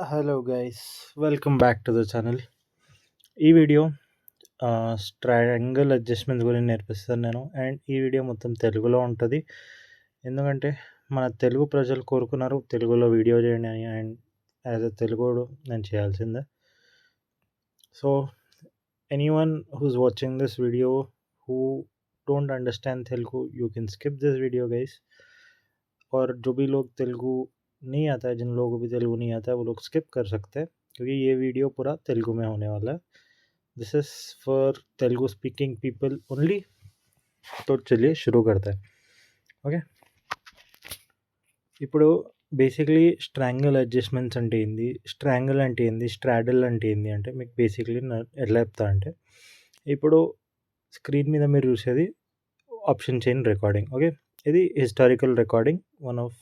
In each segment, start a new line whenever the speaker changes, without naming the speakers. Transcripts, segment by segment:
Hello guys, welcome back to the channel. ఈ video triangle adjustments గురించి నేర్పిస్తాను నేను. అండ్ ఈ వీడియో మొత్తం తెలుగులో ఉంటుంది, ఎందుకంటే మన తెలుగు ప్రజలు కోరుకున్నారు తెలుగులో వీడియో చేయండి అని. అండ్ యాజ్ అ తెలుగుడు నేను చేయాల్సిందే. So anyone who's watching this video who don't understand Telugu, you can skip this video guys. और जो भी लोग तेलुगु नहीं आता है, जिन लोगों को भी तेलुगु नहीं आता है, वो लोग स्किप कर सकते हैं, क्योंकि ये वीडियो पूरा तेलुगु में होने वाला है. This is for Telugu speaking people only. तो चलिए शुरू करते हैं. ఓకే, ఇప్పుడు బేసిక్లీ స్ట్రాంగిల్ అడ్జస్ట్మెంట్స్ అంటే ఏంది, స్ట్రాంగిల్ అంటే ఏంది, స్ట్రాడల్ అంటే ఏంది అంటే మీకు బేసిక్లీ ఎట్లా చెప్తా అంటే, ఇప్పుడు స్క్రీన్ మీద మీరు చూసేది ఆప్షన్ చైన్ రికార్డింగ్. ఓకే, ఇది historical recording, one of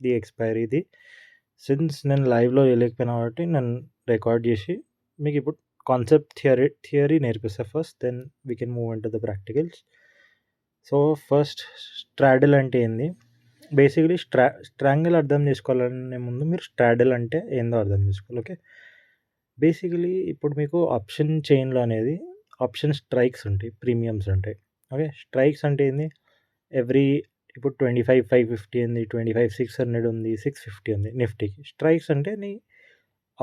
the ఎక్స్పైరీది. సిన్స్ నేను లైవ్లో వేయలేకపోయినా కాబట్టి నేను రికార్డ్ చేసి మీకు ఇప్పుడు కాన్సెప్ట్ థియరీ నేర్పిస్తా first, then we can move in to the practicals. So first straddle అంటే ఏంది, బేసిక్లీ స్ట్రాంగిల్ అర్థం చేసుకోవాలనే ముందు మీరు స్ట్రాడల్ అంటే ఏందో అర్థం చేసుకోవాలి. ఓకే, బేసికలీ ఇప్పుడు మీకు ఆప్షన్ చైన్లో అనేది ఆప్షన్ స్ట్రైక్స్ ఉంటాయి, ప్రీమియమ్స్ ఉంటాయి. ఓకే, స్ట్రైక్స్ అంటే ఏంది, ఎవ్రీ ఇప్పుడు 25,550 ఉంది, 25,600 ఉంది, 650 ఉంది నిఫ్టీకి. స్ట్రైక్స్ అంటే నీ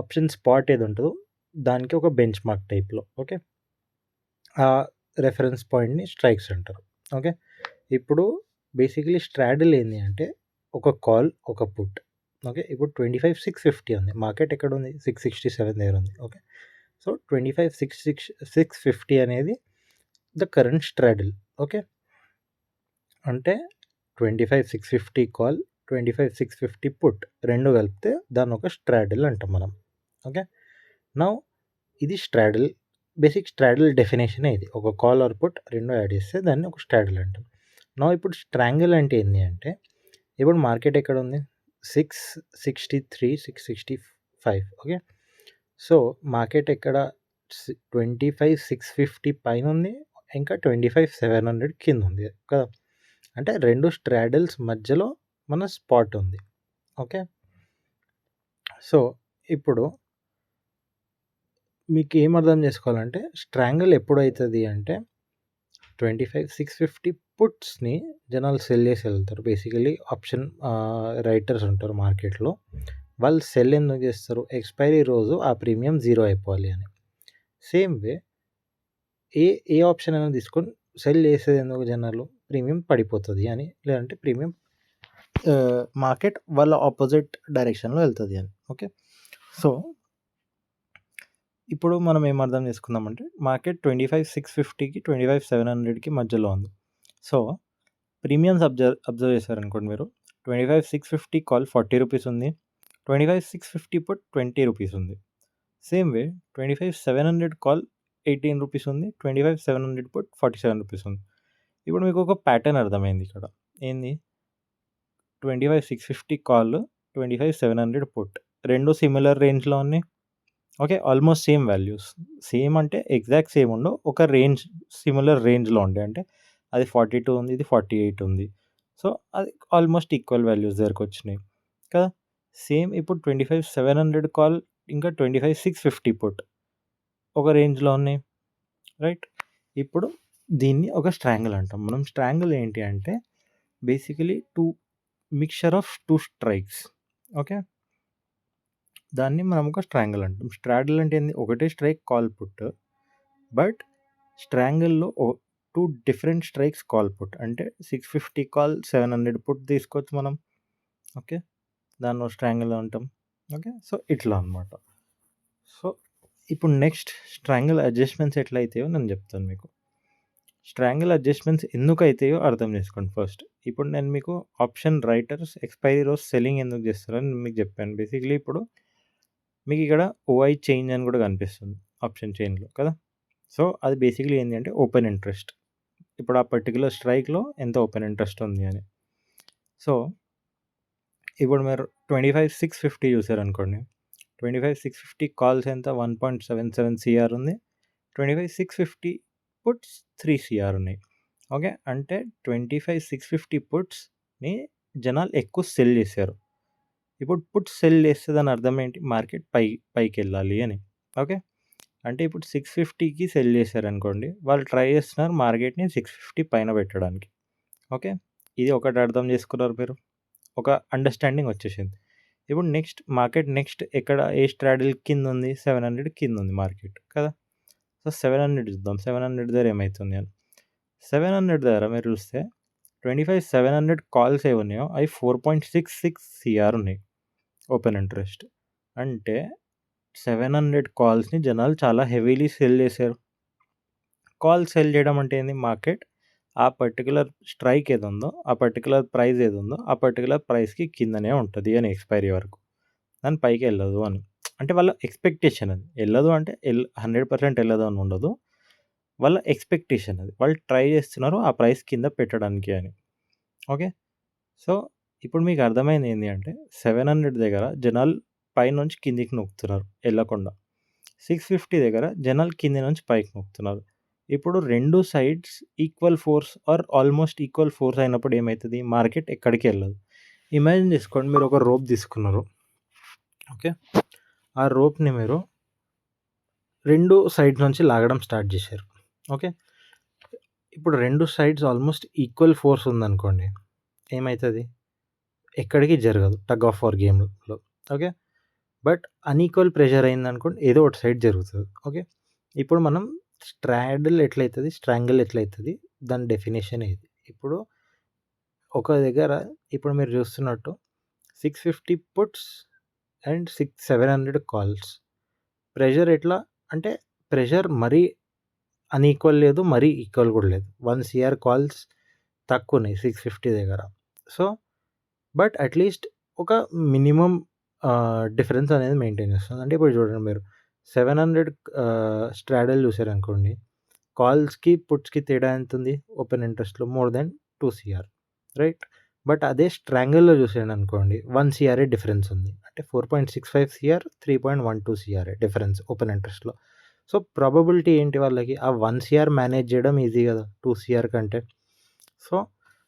ఆప్షన్ స్పాట్ ఏది ఉంటుందో దానికి ఒక బెంచ్ మార్క్ టైప్లో. ఓకే, ఆ రెఫరెన్స్ పాయింట్ని స్ట్రైక్స్ అంటారు. ఓకే, ఇప్పుడు బేసికలీ స్ట్రాడల్ ఏంది అంటే ఒక కాల్, ఒక పుట్. ఓకే, ఇప్పుడు 25,650 ఉంది, మార్కెట్ ఎక్కడ ఉంది, 667 దగ్గర ఉంది. ఓకే, సో 25,650 అనేది ద కరెంట్ స్ట్రాడల్. ఓకే, అంటే 25,650 కాల్, 25,650 పుట్ రెండు కలిపితే దాన్ని ఒక స్ట్రాడల్ అంటాం మనం. ఓకే, నౌ ఇది స్ట్రాడల్, బేసిక్ స్ట్రాడల్ డెఫినేషన్ ఇది. ఒక కాల్ ఆర్ పుట్ రెండు యాడ్ చేస్తే దాన్ని ఒక స్ట్రాడల్ అంటాం. నౌ ఇప్పుడు స్ట్రాంగిల్ అంటే ఏంటి అంటే, ఇప్పుడు మార్కెట్ ఎక్కడ ఉంది, 663, 665. ఓకే, సో మార్కెట్ ఎక్కడ 25,650 పైన ఉంది, ఇంకా 25,700 కింద ఉంది కదా. అంటే రెండు స్ట్రాడల్స్ మధ్యలో మన స్పాట్ ఉంది. ఓకే, సో ఇప్పుడు మీకు ఏం అర్థం చేసుకోవాలంటే, స్ట్రాంగిల్ ఎప్పుడు అవుతుంది అంటే 25,650 పుట్స్ని జనాలు సెల్ చేసి వెళ్తారు. బేసికలీ ఆప్షన్ రైటర్స్ ఉంటారు మార్కెట్లో, వాళ్ళు సెల్ ఎందుకు చేస్తారు, ఎక్స్పైరీ రోజు ఆ ప్రీమియం జీరో అయిపోవాలి అని. సేమ్ వే ఏ ఆప్షన్ అయినా తీసుకొని సెల్ చేసేది ఎందుకు జనాలు, ప్రీమియం పడిపోతుంది అని, లేదంటే ప్రీమియం మార్కెట్ వాళ్ళ ఆపోజిట్ డైరెక్షన్లో వెళ్తుంది అని. ఓకే, సో ఇప్పుడు మనం ఏం అర్థం చేసుకుందామంటే, మార్కెట్ 25,650కి 25,700కి మధ్యలో ఉంది. సో ప్రీమియమ్స్ అబ్జర్వ్ చేశారనుకోండి మీరు, 25,650 కాల్ 40 రూపీస్ ఉంది, 25,650 పుట్ 20 రూపీస్ ఉంది. సేమ్ వే 25,700 కాల్ 18 రూపీస్ ఉంది, 25,700 పుట్ 47 రూపీస్ ఉంది. ఇప్పుడు మీకు ఒక ప్యాటర్న్ అర్థమైంది ఇక్కడ. ఏంది, 25,650 కాల్, 25,700 పుట్ రెండు సిమిలర్ రేంజ్లో ఉన్నాయి. Okay, almost same values, same అంటే ఎగ్జాక్ట్ సేమ్ ఉండవు, ఒక రేంజ్ సిమిలర్ రేంజ్లో ఉండే. అంటే అది 42 ఉంది, ఇది 48 ఉంది. సో అది ఆల్మోస్ట్ ఈక్వల్ వాల్యూస్ దగ్గరకు వచ్చినాయి కదా. సేమ్ ఇప్పుడు 25,700 కాల్, ఇంకా 25,650 పుట్ ఒక రేంజ్లో ఉన్నాయి, రైట్. ఇప్పుడు దీన్ని ఒక స్ట్రాంగిల్ అంటాం మనం. స్ట్రాంగిల్ ఏంటి అంటే basically mixture of two strikes. Okay, దాన్ని మనం ఒక స్ట్రాంగిల్ అంటాం. స్ట్రాడల్ అంటే ఏంది, ఒకటే స్ట్రైక్ కాల్ పుట్, బట్ స్ట్రాంగిల్లో two different strikes call put. అంటే 650 కాల్ 700 పుట్ తీసుకోవచ్చు మనం. ఓకే, దాన్ని స్ట్రాంగిల్ అంటాం. ఓకే, సో ఇట్లా అనమాట. సో ఇప్పుడు నెక్స్ట్ స్ట్రాంగిల్ అడ్జస్ట్మెంట్స్ ఎట్లా అవుతాయో నేను చెప్తాను మీకు. స్ట్రాంగిల్ అడ్జస్ట్మెంట్స్ ఎందుకు అవుతాయో అర్థం చేసుకోండి ఫస్ట్. ఇప్పుడు నేను మీకు ఆప్షన్ రైటర్స్ ఎక్స్పైరీ రోజు సెల్లింగ్ ఎందుకు చేస్తారని మీకు చెప్పాను. బేసిక్లీ ఇప్పుడు మీకు ఇక్కడ ఓఐ చేంజ్ అని కూడా కనిపిస్తుంది ఆప్షన్ చైన్లో కదా. సో అది బేసిక్లీ ఏంటి అంటే ఓపెన్ ఇంట్రెస్ట్, ఇప్పుడు ఆ పర్టికులర్ స్ట్రైక్లో ఎంత ఓపెన్ ఇంట్రెస్ట్ ఉంది అని. సో ఇప్పుడు మీరు 25,650 చూసారనుకోండి, 25,650 కాల్స్ ఎంత, 1.77 CR ఉంది, 25,650 పుట్స్ 3 CR ఉన్నాయి. ఓకే, అంటే 25,650 పుట్స్ని జనాలు ఎక్కువ సెల్ చేశారు. ఇప్పుడు పుట్ సెల్ చేస్తే దాని అర్థం ఏంటి? మార్కెట్ పైకెళ్ళాలి అని. ఓకే. అంటే ఇప్పుడు 650కి సెల్ చేశారనుకోండి. వాళ్ళు ట్రై చేస్తున్నారు మార్కెట్‌ని 650 పైన పెట్టడానికి. ఓకే. ఇది ఒకటి అర్థం చేసుకున్నారు మీరు. ఒక అండర్‌స్టాండింగ్ వచ్చేసింది. ఇప్పుడు మార్కెట్ ఎక్కడ ఏ స్ట్రాడిల్ కిందుంది? 700 కిందుంది మార్కెట్ కదా! సో, 700 చూద్దాం. 700 దగ్గర ఏమైతుంది అని. 700 దగ్గర మీరు చూస్తే 700 కాల్స్ ఏవున్నాయో అవి 4.66 సీఆర్ ఉన్నాయి. Open interest. అంటే 700 కాల్స్‌ని జనాలు చాలా హెవీలీ సెల్ చేశారు. కాల్ సెల్ చేయడం అంటే ఏంది? మార్కెట్ ఆ పర్టిక్యులర్ స్ట్రైక్ ఏదుందో, ఆ పర్టిక్యులర్ ప్రైస్ ఏదుందో, ఆ పర్టిక్యులర్ ప్రైస్‌కి కిందనే ఉంటది అని ఎక్స్‌పైరీ వరకు. దాని పైకెళ్ళదు అని. అంటే వాళ్ళ ఎక్స్‌పెక్టేషన్ అది. ఎళ్ళదు అంటే 100% ఎళ్ళదు అని ఉండదు. వాళ్ళ ఎక్స్‌పెక్టేషన్ అది. వాళ్ళు ట్రై చేస్తున్నారు ఆ ప్రైస్ కింద పెట్టడానికి అని. ఓకే. సో, ఇప్పుడు మీకు అర్థమైంది ఏంది అంటే 700 దగ్గర జనాలు పైనుంచి కిందికి నొక్కుతున్నారు ఎళ్ళకుండా. 650 దగ్గర జనాలు కింది నుంచి పైకి నొక్కుతున్నారు. ఇప్పుడు 2 sides equal force are almost equal force అయినప్పుడు ఏమైతది? మార్కెట్ ఎక్కడికి ఎళ్ళదు. ఇమాజిన్ చేసుకోండి మీరు ఒక రోప్ తీసుకున్నారు. ఓకే. ఆ రోప్‌ని మీరు 2 సైడ్స్ నుంచి లాగడం స్టార్ట్ చేశారు. ఓకే. ఇప్పుడు 2 సైడ్స్ ఆల్‌మోస్ట్ ఈక్వల్ ఫోర్స్ ఉందనుకోండి. ఏమైతది? ఎక్కడికి జరగదు టగ్ ఆఫ్ వార్ గేమ్‌లో. ఓకే. బట్ అన్‌ఈక్వల్ ప్రెషర్ అయిందనుకోండి ఏదో ఒక సైడ్ జరుగుతది. ఓకే. ఇప్పుడు మనం స్ట్రాంగిల్ ఎట్లయితది? దాని డెఫినిషన్ ఇది. ఇప్పుడు ఒక దగ్గర ఇప్పుడు మీరు చూస్తున్నట్టు 650 పుట్స్ అండ్ 700 కాల్స్. ప్రెషర్ ఎట్లా అంటే ప్రెషర్ మరీ అన్‌ఈక్వల్ లేదు. మరీ ఈక్వల్ కూడా లేదు. 1 సీఆర్ కాల్స్ తక్కువున్నాయి 650 దగ్గర. సో, బట్ అట్‌లీస్ట్ ఒక మినిమమ్ డిఫరెన్స్ అనేది మెయింటైన్ చేస్తుంది. అంటే ఇప్పుడు చూడండి మీరు 700 స్ట్రాడల్ చూసారనుకోండి. కాల్స్‌కి, పుట్స్‌కి తేడా ఎంతుంది? ఓపెన్ ఇంట్రెస్ట్‌లో more than 2 CR right? But అదే స్ట్రాంగిల్‌లో చూసారనుకోండి 1 సీఆరే డిఫరెన్స్ ఉంది. అంటే 4.65 సీఆర్, 3.12 సీఆరే డిఫరెన్స్ ఓపెన్ ఇంట్రెస్ట్‌లో. సో, ప్రాబబిలిటీ ఏంటి వాళ్ళకి? ఆ 1 సీఆర్ మేనేజ్ చేయడం ఈజీ కదా! 2 సీఆర్ కంటే. సో,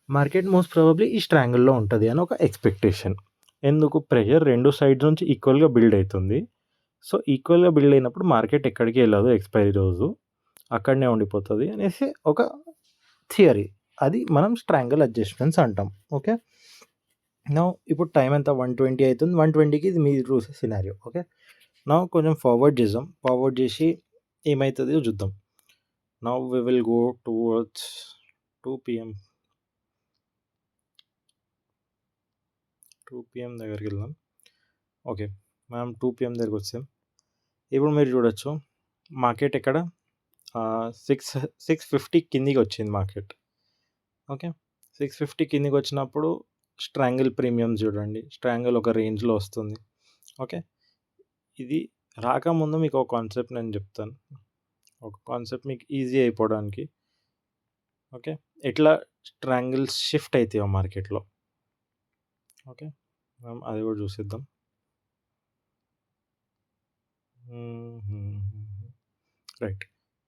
మార్కెట్ మోస్ట్ ప్రాబబ్లీ ఈ స్ట్రాంగిల్‌లో ఉంటది అని ఒక ఎక్స్‌పెక్టేషన్. ఎందుకు? ప్రెషర్ 2 సైడ్స్ నుంచి ఈక్వల్‌గా బిల్డ్ అయితుంది. సో, ఈక్వల్‌గా బిల్డ్ అయినప్పుడు మార్కెట్ ఎక్కడికి ఎళ్ళదు ఎక్స్‌పైరీ రోజు. అక్కడనే ఉండిపోతది అనేసి ఒక థియరీ. అది మనం స్ట్రాంగిల్ అడ్జస్ట్‌మెంట్స్ అంటాం. ఓకే. నౌ ఇప్పుడు టైమ్ ఎంత? 120 అయితుంది. 120కి ఇది మీరు చూసే సినారియో. ఓకే. నౌ కొంచెం ఫార్వర్డ్ చేద్దాం. ఫార్వర్డ్ చేసి ఏమైతదో చూద్దాం. Now we will go towards 2 PM. 2 PM దగ్గరికెళ్దాం. ఓకే. మనం 2 పీఎం దగ్గరకొచ్చాం. ఇప్పుడు మీరు చూడొచ్చు మార్కెట్ ఎక్కడ 650 కిందికొచ్చింది మార్కెట్. ఓకే. 650 కిందికొచ్చినప్పుడు స్ట్రాంగిల్ ప్రీమియమ్స్ చూడండి. స్ట్రాంగిల్ ఒక రేంజ్‌లో వస్తుంది. ఓకే. ఇది రాకముందు మీకు ఒక కాన్సెప్ట్ నేను చెప్తాను. ఒక కాన్సెప్ట్ మీకు ఈజీ అయిపోవడానికి. ఓకే. ఎట్లా స్ట్రాంగిల్స్ షిఫ్ట్ అయితాయో మార్కెట్‌లో. ఓకే. మనం అది కూడా చూసేద్దాం. రైట్.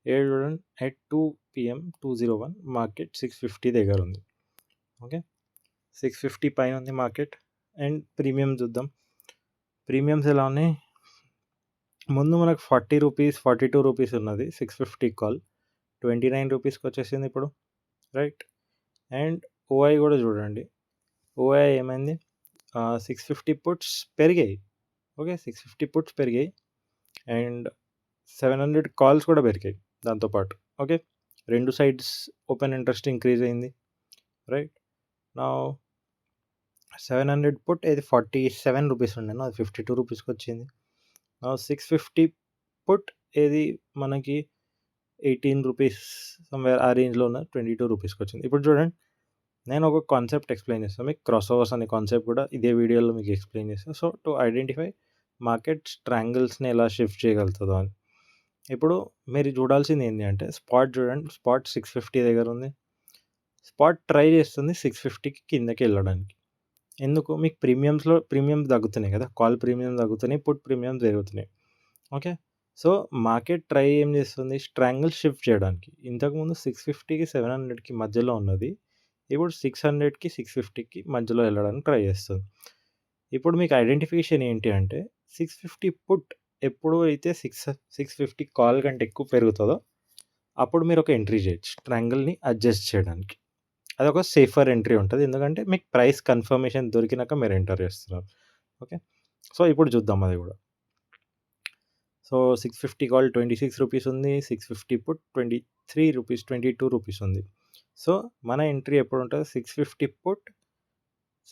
ఏడు చూడండి ఎట్ 2 పీఎం 2:01 మార్కెట్ 650 దగ్గర ఉంది. ఓకే. 650 పైన ఉంది మార్కెట్. అండ్ ప్రీమియం చూద్దాం. ప్రీమియమ్స్ ఎలా ఉన్నాయి? ముందు మనకు 40 రూపీస్, 42 రూపీస్ ఉన్నది 650 కాల్. 29 రూపీస్‌కి వచ్చేసింది ఇప్పుడు. రైట్. అండ్ ఓఐ కూడా చూడండి. ఓఐ ఏమైంది? 650 పుట్స్ పెరిగాయి. ఓకే. 650 పుట్స్ పెరిగాయి. అండ్ 700 కాల్స్ కూడా పెరిగాయి దాంతో పాటు. Okay. 2 sides open interest increase అయింది. రైట్. నౌ 700 పుట్ ఏది 47 రూపీస్ ఉండేనో అది 52 రూపీస్‌కొచ్చింది. నౌ 650 పుట్ ఏది మనకి 18 రూపీస్ సమ్‌వేర్ ఆ రేంజ్‌లో ఉన్న 22 రూపీస్‌కొచ్చింది. ఇప్పుడు చూడండి నేను ఒక కాన్సెప్ట్ ఎక్స్‌ప్లెయిన్ చేస్తాను మీకు. క్రాస్ ఓవర్స్ అనే కాన్సెప్ట్ కూడా ఇదే వీడియోలో మీకు ఎక్స్‌ప్లెయిన్ చేస్తాను. సో, టు ఐడెంటిఫై మార్కెట్ స్ట్రాంగిల్స్‌ని ఎలా షిఫ్ట్ చేయగలుగుతదో అని. ఇప్పుడు మీరు చూడాల్సింది ఏంది అంటే స్పాట్ చూడండి. స్పాట్ 650 దగ్గర ఉంది. స్పాట్ ట్రై చేస్తుంది 650కి కిందకి వెళ్ళడానికి. ఎందుకు? మీకు ప్రీమియమ్స్ తగ్గుతున్నాయి కదా! కాల్ ప్రీమియం తగ్గుతున్నాయి. పుట్ ప్రీమియమ్స్ పెరుగుతున్నాయి. ఓకే. సో, మార్కెట్ ట్రై ఏం చేస్తుంది? స్ట్రాంగిల్ షిఫ్ట్ చేయడానికి. ఇంతకుముందు 650కి 700కి మధ్యలో ఉన్నది. ఇప్పుడు 600కి 650కి మధ్యలో వెళ్ళడానికి ట్రై చేస్తుంది. ఇప్పుడు మీకు ఐడెంటిఫికేషన్ ఏంటి అంటే 650 పుట్ ఎప్పుడు అయితే 650 కాల్ కంటే ఎక్కువ పెరుగుతుందో అప్పుడు మీరు ఒక ఎంట్రీ చేయొచ్చు ట్రయాంగిల్ని అడ్జస్ట్ చేయడానికి. అదొక సేఫర్ ఎంట్రీ ఉంటుంది, ఎందుకంటే మీకు ప్రైస్ కన్ఫర్మేషన్ దొరికినాక మీరు ఎంటర్ చేస్తున్నారు. ఓకే, సో ఇప్పుడు చూద్దాం అది కూడా. సో 650 కాల్ 26 రూపీస్ ఉంది, 650 పుట్ 23 రూపీస్ 22 రూపీస్ ఉంది. సో మన ఎంట్రీ ఎప్పుడు ఉంటుంది? 650 పుట్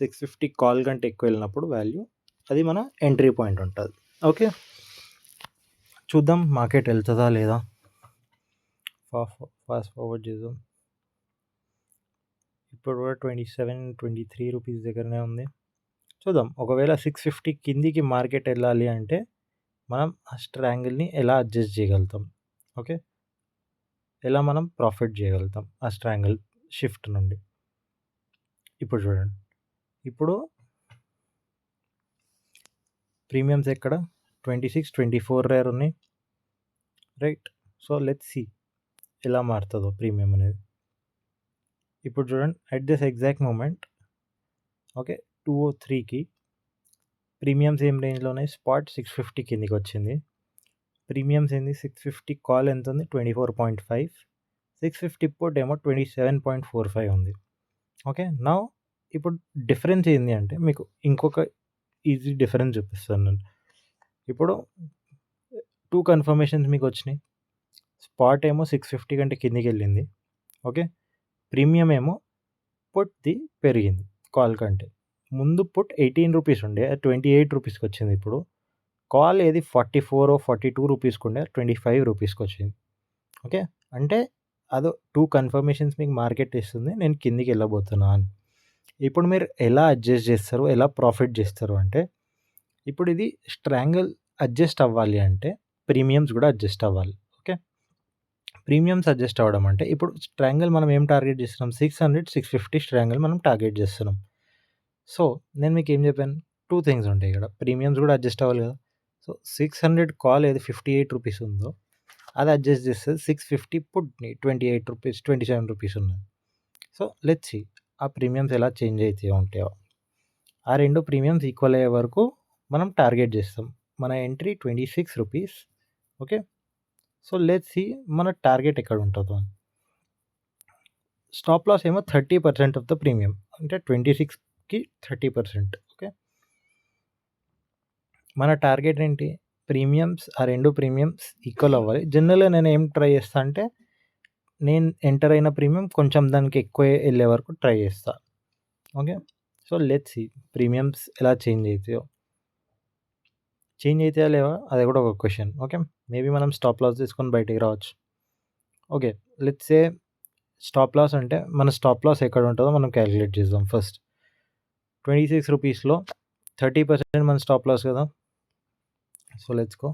650 కాల్ కంటే ఎక్కువ వెళ్ళినప్పుడు వాల్యూ, అది మన ఎంట్రీ పాయింట్ ఉంటుంది. ఓకే, చూద్దాం మార్కెట్ వెళ్తుందా లేదా. ఫాస్ట్ ఫార్వర్డ్ చేద్దాం. ఇప్పుడు కూడా 23 రూపీస్ దగ్గరనే ఉంది. చూద్దాం, ఒకవేళ 650 కిందికి మార్కెట్ వెళ్ళాలి అంటే మనం ఆ ట్రయాంగిల్ని ఎలా అడ్జస్ట్ చేయగలుగుతాం, ఓకే, ఎలా మనం ప్రాఫిట్ చేయగలుగుతాం ఆ ట్రయాంగిల్ షిఫ్ట్ నుండి. ఇప్పుడు చూడండి, ఇప్పుడు ప్రీమియమ్స్ ఎక్కడ 26, 24 రేర్ ఉన్నాయి, రైట్. సో లెట్స్ సీ ఎలా మారుతుందో ప్రీమియం అనేది. ఇప్పుడు చూడండి, at this exact moment okay 203కి ప్రీమియమ్స్ ఏం రేంజ్లో ఉన్నాయి? స్పాట్ 650 కిందికి వచ్చింది. ప్రీమియమ్స్ ఏంది? 650 కాల్ ఎంత ఉంది? 24.5. 650 పుట్ ఏమో 27.45 ఉంది. ఓకే, నా ఇప్పుడు డిఫరెన్స్ ఏంది అంటే మీకు ఇంకొక ఈజీ డిఫరెన్స్ చూపిస్తాను నేను. ఇప్పుడు 2 కన్ఫర్మేషన్స్ మీకు వచ్చినాయి. స్పాట్ ఏమో 650 కంటే కిందికి వెళ్ళింది. ఓకే, ప్రీమియం ఏమో పుట్ది పెరిగింది కాల్ కంటే. ముందు పుట్ 18 రూపీస్ ఉండే, 28 రూపీస్కి వచ్చింది. ఇప్పుడు కాల్ ఏది 44 42 రూపీస్కి ఉండే, 25 రూపీస్కి వచ్చింది. ఓకే, అంటే అదో 2 కన్ఫర్మేషన్స్ మీకు మార్కెట్ ఇస్తుంది నేను కిందికి వెళ్ళబోతున్నా అని. ఇప్పుడు మీరు ఎలా అడ్జస్ట్ చేస్తారు, ఎలా ప్రాఫిట్ చేస్తారు అంటే, ఇప్పుడు ఇది ట్రయాంగిల్ అడ్జస్ట్ అవ్వాలి అంటే ప్రీమియమ్స్ కూడా అడ్జస్ట్ అవ్వాలి. ఓకే, ప్రీమియమ్స్ అడ్జస్ట్ అవ్వడం అంటే ఇప్పుడు ట్రయాంగిల్ మనం ఏం టార్గెట్ చేస్తున్నాం? 600, 650 ట్రయాంగిల్ మనం టార్గెట్ చేస్తున్నాం. సో నేను మీకు ఏం చెప్పాను? 2 థింగ్స్ ఉంటాయి ఇక్కడ. ప్రీమియమ్స్ కూడా అడ్జస్ట్ అవ్వాలి కదా. సో 600 కాల్ ఏది 58 రూపీస్ ఉందో అది అడ్జస్ట్ చేస్తుంది 650 పుట్ని 28 రూపీస్ 27 రూపీస్ ఉన్నది. సో లెట్స్ సీ ఆ ప్రీమియమ్స్ ఎలా చేంజ్ అయితే ఉంటాయో. ఆ రెండు ప్రీమియమ్స్ ఈక్వల్ అయ్యే వరకు మనం టార్గెట్ చేస్తాం. మన entry 26 rupees. Okay, so let's see మన టార్గెట్ ఎక్కడ ఉంటుందో. స్టాప్ లాస్ ఏమో 30% ఆఫ్ ద ప్రీమియం, అంటే 26కి 30%. ఓకే, మన టార్గెట్ ఏంటి? ప్రీమియమ్స్, ఆ రెండు ప్రీమియమ్స్ ఈక్వల్ అవ్వాలి. జనరల్గా నేను ఏం ట్రై చేస్తా అంటే, నేను ఎంటర్ అయిన ప్రీమియం కొంచెం దానికి ఎక్కువ వెళ్ళే వరకు ట్రై చేస్తా. Okay, so let's see premiums ఎలా చేంజ్ అవుతాయో. చేంజ్ అవుతాయా లేవా అది కూడా ఒక క్వశ్చన్. ఓకే, మేబీ మనం స్టాప్ లాస్ తీసుకొని బయటికి రావచ్చు. Okay, let's say stop loss అంటే మన స్టాప్ లాస్ ఎక్కడ ఉంటుందో మనం క్యాలిక్యులేట్ చేద్దాం. ఫస్ట్ 26 రూపీస్లో 30% మన స్టాప్ లాస్ కదా. So let's go.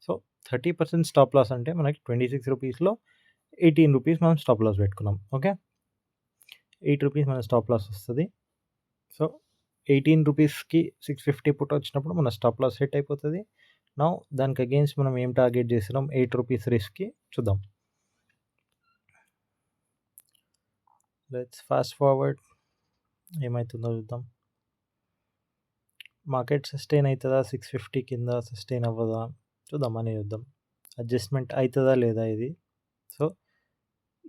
So 30% stop loss అంటే మనకి 26 రూపీస్లో 18 రూపీస్ మనం స్టాప్ లాస్ పెట్టుకున్నాం. ఓకే, 8 రూపీస్ మన స్టాప్ లాస్ వస్తుంది. సో 18 రూపీస్కి 650 పుట్ వచ్చినప్పుడు మన స్టాప్ లాస్ సెట్ అయిపోతుంది. నా దానికి అగేన్స్ట్ మనం ఏం టార్గెట్ చేస్తున్నాం? 8 రూపీస్ రిస్క్కి. చూద్దాం, లెట్స్ ఫాస్ట్ ఫార్వర్డ్ ఏమవుతుందో చూద్దాం. మార్కెట్ సస్టైన్ అవుతుందా? 650 కింద సస్టైన్ అవ్వదా చూద్దాం అని చూద్దాం. అడ్జస్ట్మెంట్ అవుతుందా లేదా ఇది. సో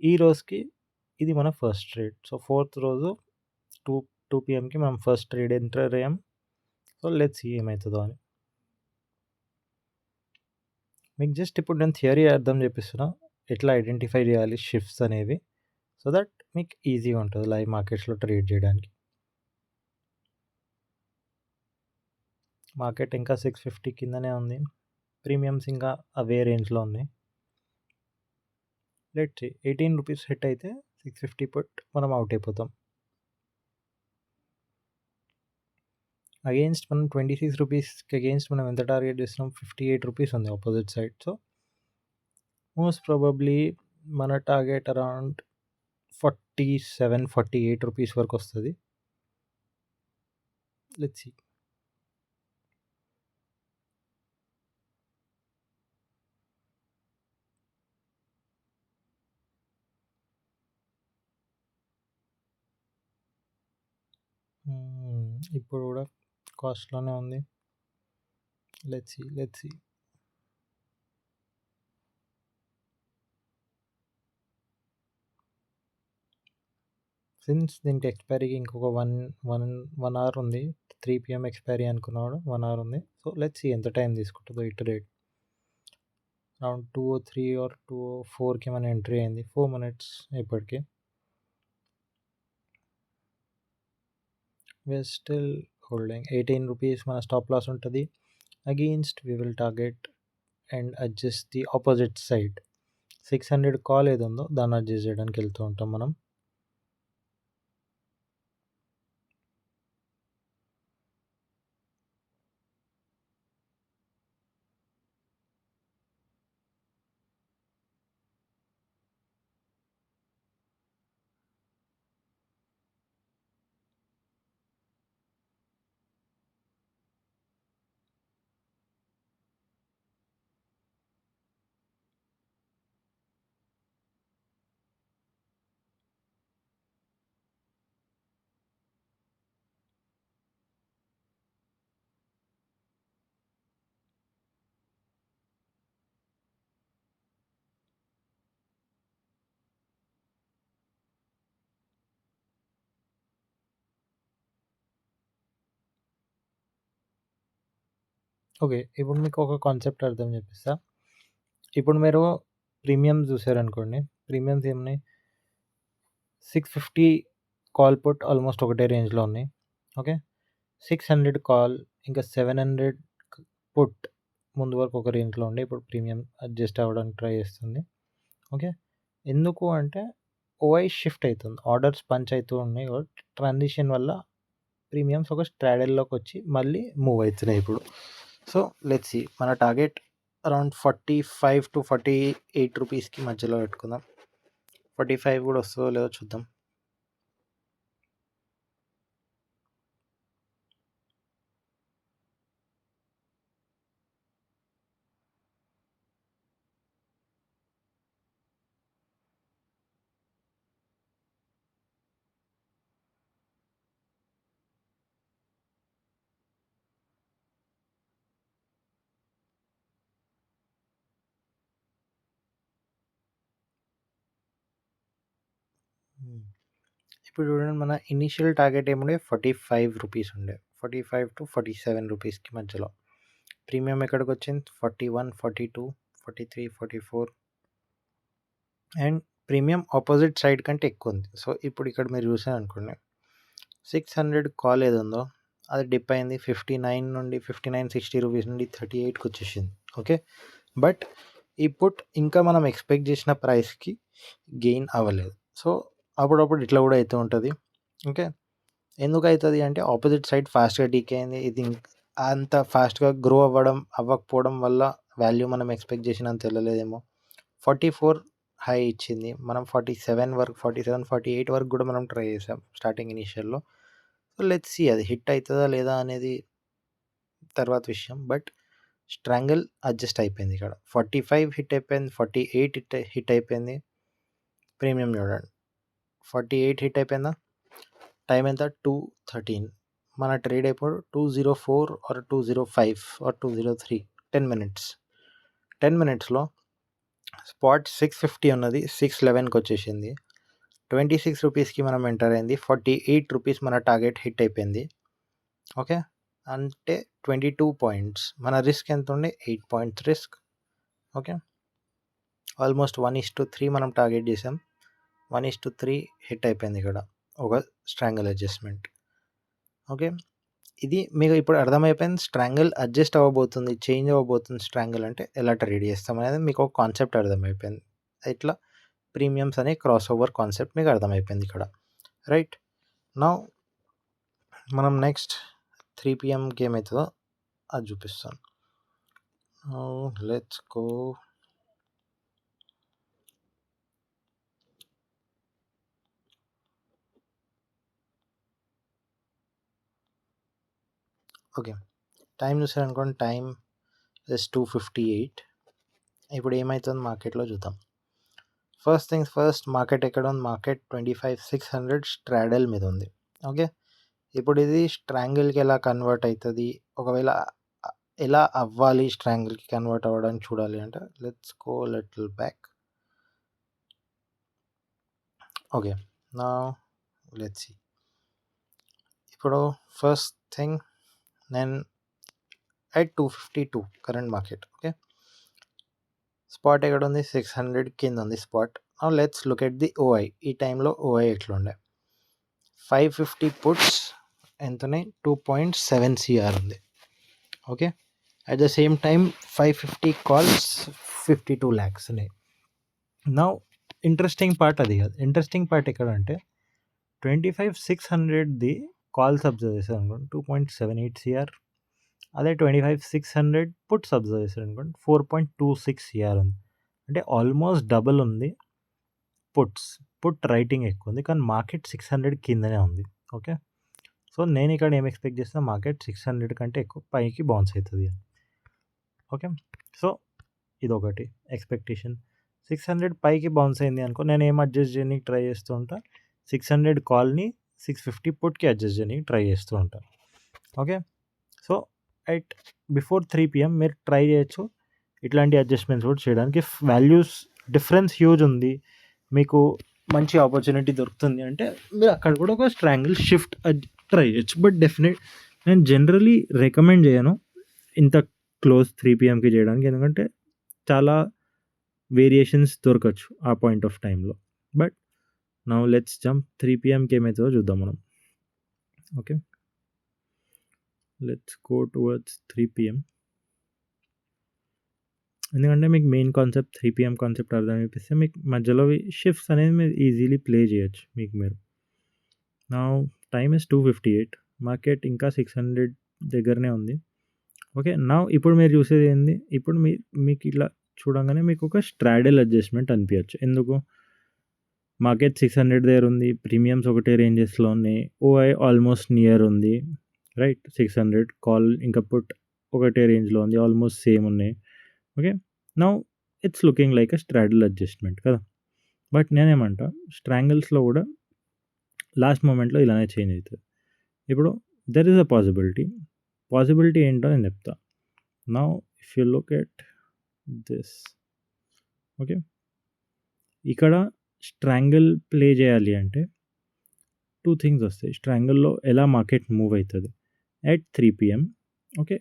ఈ రోజుకి ఇది మన ఫస్ట్ ట్రేడ్. సో 4th రోజు 2 PM మనం ఫస్ట్ ట్రేడ్ ఎంటర్ అయ్యాం. సో లెట్స్ సీ ఏమవుతుందో అని. మీకు జస్ట్ ఇప్పుడు నేను థియరీ అర్థం చేపిస్తున్నా, ఎట్లా ఐడెంటిఫై చేయాలి షిఫ్ట్స్ అనేవి, సో దట్ మీకు ఈజీగా ఉంటుంది లైవ్ మార్కెట్స్లో ట్రేడ్ చేయడానికి. మార్కెట్ ఇంకా 650 కిందనే ఉంది, ప్రీమియమ్స్ ఇంకా అవే రేంజ్లో ఉన్నాయి. లెట్స్ సీ 18 రూపీస్ హిట్ అయితే 650 పుట్ మనం అవుట్ అయిపోతాం. అగేన్స్ట్ మనం 26 రూపీస్కి అగేన్స్ట్ మనం ఎంత టార్గెట్ చేస్తున్నాం? 58 రూపీస్ ఉంది opposite side. So most probably మన టార్గెట్ అరౌండ్ 47-48 రూపీస్ వరకు వస్తుంది. Let's see. ఇప్పుడు కూడా కాస్ట్‌లోనే ఉంది. Let's see. సిన్స్ దీనికి ఎక్స్‌పైరీకి ఇంకొక 1 అవర్ ఉంది. 3 పీఎం ఎక్స్‌పైరీ అనుకున్నాడు. 1 అవర్ ఉంది. సో, లెట్స్ సీ ఎంత టైం తీసుకుంటుందో ఇటరేట్. అరౌండ్ 2:03 ఆర్ 2:04కి మన ఎంట్రీ అయింది. 4 మినిట్స్ ఇప్పటికి. We are still holding. ₹18 మన స్టాప్ లాస్ ఉంటది. Against we will target and adjust the opposite side. 600 call ఏది ఉందో దాన్ని అడ్జస్ట్ చేయడానికి వెళ్తూ ఉంటాం మనం. ఓకే. ఇప్పుడు మీకు ఒక కాన్సెప్ట్ అర్థం చేపిస్తా. ఇప్పుడు మీరు ప్రీమియమ్స్ చూసారనుకోండి. ప్రీమియమ్స్ ఏమున్నాయి? 650 కాల్ పుట్ ఆల్మోస్ట్ ఒకటే రేంజ్‌లో ఉన్నాయి. ఓకే. 600 కాల్ ఇంకా 700 పుట్ ముందు వరకు ఒక రేంజ్‌లో ఉండే. ఇప్పుడు ప్రీమియం అడ్జస్ట్ అవ్వడానికి ట్రై చేస్తుంది. ఓకే. ఎందుకు అంటే ఓఐ షిఫ్ట్ అవుతుంది. ఆర్డర్స్ పంచ్ అవుతూ ఉన్నాయి. ట్రాన్సిషన్ వల్ల ప్రీమియమ్స్ ఒక స్ట్రాడల్‌లోకి వచ్చి మళ్ళీ మూవ్ అవుతున్నాయి ఇప్పుడు. So, let's see. మన టార్గెట్ అరౌండ్ ₹45-48 మధ్యలో పెట్టుకుందాం. 45 కూడా వస్తుందో లేదో చూద్దాం. ఇప్పుడు చూడండి, మన ఇనిషియల్ టార్గెట్ ఏముండే ₹45 ఉండే. ₹45-47 మధ్యలో. ప్రీమియం ఎక్కడికి వచ్చింది? 41, 42, 43, 44 అండ్ ప్రీమియం ఆపోజిట్ సైడ్ కంటే ఎక్కువ ఉంది. సో, ఇప్పుడు ఇక్కడ మీరు చూసారనుకోండి, 600 కాల్ ఏది ఉందో అది డిప్ అయింది. 59 నుండి ₹59-60 నుండి 38కి వచ్చేసింది. ఓకే. బట్ ఈ పుట్ ఇంకా మనం ఎక్స్పెక్ట్ చేసిన ప్రైస్కి గెయిన్ అవ్వలేదు. సో, అప్పుడప్పుడు ఇట్లా కూడా అవుతూ ఉంటుంది. ఓకే. ఎందుకు అవుతుంది అంటే ఆపోజిట్ సైడ్ ఫాస్ట్గా డీకే అయింది. ఇది అంత ఫాస్ట్గా గ్రో అవ్వకపోవడం వల్ల వాల్యూ మనం ఎక్స్పెక్ట్ చేసినంత వెళ్ళలేదేమో. 44 హై ఇచ్చింది. మనం 47 వరకు 47, 48 వరకు కూడా మనం ట్రై చేసాం స్టార్టింగ్ ఇనిషియల్లో. సో, లెట్స్ సీ అది హిట్ అవుతుందా లేదా అనేది తర్వాత విషయం. బట్ స్ట్రాంగిల్ అడ్జస్ట్ అయిపోయింది ఇక్కడ. 45 హిట్ అయిపోయింది. 48 హిట్ అయిపోయింది. ప్రీమియం చూడండి, 48 హిట్ అయిపోయిందా? టైం ఎంత? 2:13. మన ట్రేడ్ అయిపోయి 2:04 ఆర్ 2:05 ఆర్ 2:03. 10 మినిట్స్. 10 మినిట్స్లో స్పాట్ 650 ఉన్నది 611కి వచ్చేసింది. ₹26కి మనం ఎంటర్ అయింది. ₹48 మన టార్గెట్ హిట్ అయిపోయింది. ఓకే. అంటే 22 పాయింట్స్. మన రిస్క్ ఎంత ఉండే? 8 పాయింట్స్ రిస్క్. ఓకే. ఆల్మోస్ట్ 1:3 మనం టార్గెట్ చేసాం. 1:3 హిట్ అయిపోయింది ఇక్కడ ఒక స్ట్రాంగిల్ అడ్జస్ట్మెంట్. ఓకే. ఇది మీకు ఇప్పుడు అర్థమైపోయింది. స్ట్రాంగిల్ అడ్జస్ట్ అవ్వబోతుంది, చేంజ్ అవ్వబోతుంది. స్ట్రాంగిల్ అంటే ఎలా ట్రేడ్ చేస్తాం అనేది మీకు ఒక కాన్సెప్ట్ అర్థమైపోయింది. ఇట్లా ప్రీమియమ్స్ అనే క్రాస్ ఓవర్ కాన్సెప్ట్ మీకు అర్థమైపోయింది ఇక్కడ. రైట్. నౌ మనం నెక్స్ట్ 3 PM ఏమవుతుందో అది చూపిస్తాను. Let's go. ఓకే. టైం చూసారనుకోండి, టైం ఇస్ 2:58. ఇప్పుడు ఏమవుతుంది మార్కెట్లో చూద్దాం. ఫస్ట్ థింగ్స్ ఫస్ట్, మార్కెట్ ఎక్కడ ఉంది? మార్కెట్ 25,600 స్ట్రాడల్ మీద ఉంది. ఓకే. ఇప్పుడు ఇది స్ట్రాంగిల్‌కి ఎలా కన్వర్ట్ అయితది? ఒకవేళ ఎలా అవ్వాలి స్ట్రాంగిల్‌కి కన్వర్ట్ అవ్వడానికి చూడాలి అంటే let's go little back. Okay. Now let's see. ఇప్పుడు ఫస్ట్ థింగ్ నేను at 252 current market. Okay. Spot ఎక్కడ ఉంది? 600 కింద ఉంది spot. Now let's look at the OI. ఈ టైంలో ఓఐ ఎట్లుండే? 550 పుట్స్ ఎంతున్నాయి? 2.7 సిఆర్ ఉంది. Okay. At the same time 550 calls 52 lakhs ఉన్నాయి. నౌ ఇంట్రెస్టింగ్ పార్ట్ అది కాదు. ఇంట్రెస్టింగ్ పార్ట్ ఎక్కడ అంటే 25,600ది కాల్స్ అబ్జర్వ్ చేశారు అనుకోండి 2.78 సిఆర్. అదే 25,600 పుట్స్ అబ్జర్వ్ చేశారు అనుకోండి 4.26 సిఆర్ ఉంది. అంటే ఆల్మోస్ట్ డబుల్ ఉంది పుట్ రైటింగ్ ఎక్కువ ఉంది. కానీ మార్కెట్ 600 కిందనే ఉంది. ఓకే. సో నేను ఇక్కడ ఏం ఎక్స్పెక్ట్ చేస్తున్నా, మార్కెట్ 600 కంటే ఎక్కువ పైకి బౌన్స్ అవుతుంది అని. ఓకే. సో ఇదొకటి ఎక్స్పెక్టేషన్. 600 పైకి బౌన్స్ అయింది అనుకో, నేను ఏం అడ్జస్ట్ చేయడానికి ట్రై చేస్తూ ఉంటా, 600 కాల్ని 650 పుట్కి అడ్జస్ట్ చేయడానికి ట్రై చేస్తూ ఉంటా. Okay. So at before 3 PM మీరు ట్రై చేయొచ్చు ఇట్లాంటి అడ్జస్ట్మెంట్స్ కూడా చేయడానికి. వాల్యూస్ డిఫరెన్స్ హ్యూజ్ ఉంది, మీకు మంచి ఆపర్చునిటీ దొరుకుతుంది అంటే మీరు అక్కడ కూడా ఒక స్ట్రాంగిల్ షిఫ్ట్ ట్రై చేయొచ్చు. బట్ నేను జనరలీ రికమెండ్ చేయను ఇంత క్లోజ్ 3 PMకి చేయడానికి, ఎందుకంటే చాలా వేరియేషన్స్ దొరకచ్చు ఆ పాయింట్ ఆఫ్ టైంలో. బట్ నౌ లెట్స్ జంప్ 3 PMకి ఏమవుతుందో చూద్దాం మనం. Okay. Let's go towards 3 PM. ఎందుకంటే మీకు మెయిన్ కాన్సెప్ట్ 3 PM కాన్సెప్ట్ అర్థమైపిస్తే మీకు మధ్యలో షిఫ్ట్స్ అనేది మీరు ఈజీలీ ప్లే చేయొచ్చు మీకు. నా టైమ్ ఇస్ 2:58. మార్కెట్ ఇంకా 600 దగ్గరనే ఉంది. ఓకే. నా ఇప్పుడు మీరు చూసేది ఏంది? ఇప్పుడు మీకు ఇట్లా చూడంగానే మీకు ఒక స్ట్రాడల్ అడ్జస్ట్మెంట్ అనిపించచ్చు. ఎందుకు? మార్కెట్ 600 దగ్గర ఉంది, ప్రీమియమ్స్ ఒకటే రేంజెస్లో ఉన్నాయి, ఓఐ ఆల్మోస్ట్ నియర్ ఉంది, రైట్? 600 కాల్ ఇంకా పుట్ ఒకటే రేంజ్లో ఉంది, ఆల్మోస్ట్ సేమ్ ఉన్నాయి. Okay. Now it's looking like a straddle adjustment కదా. బట్ నేనేమంటా, స్ట్రాంగిల్స్లో కూడా లాస్ట్ మూమెంట్లో ఇలానే చేంజ్ అవుతుంది. ఇప్పుడు దెర్ ఈస్ అ పాసిబిలిటీ ఏంటో నేను చెప్తా. Now if you look at this, okay, ఇక్కడ స్ట్రాంగిల్ ప్లే చేయాలి అంటే 2 థింగ్స్ వస్తాయి. స్ట్రాంగిల్లో ఎలా మార్కెట్ మూవ్ అవుతుంది ఎట్ 3 PM. ఓకే.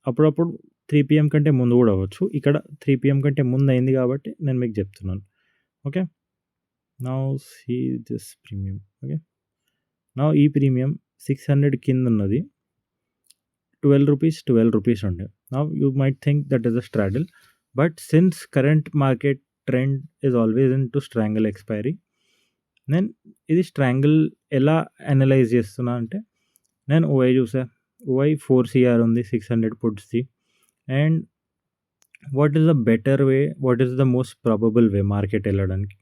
అప్పుడప్పుడు 3 PM కంటే ముందు కూడా అవ్వచ్చు. ఇక్కడ 3 PM కంటే ముందు అయింది కాబట్టి నేను మీకు చెప్తున్నాను. Okay. Now see this premium. Okay. Now ఈ ప్రీమియం 600 కింద ఉన్నది, 12 రూపీస్ ఉండే. Now you might think that is a straddle, but since current market trend is always in to strangle expiry, నేను ఇది స్ట్రాంగిల్ ఎలా అనలైజ్ చేస్తున్నా అంటే, నేను ఓఐ చూసా. ఓఐ 4 CR ఉంది 600 పుట్స్ది. And what is the better way, what is the most probable way market వెళ్ళడానికి?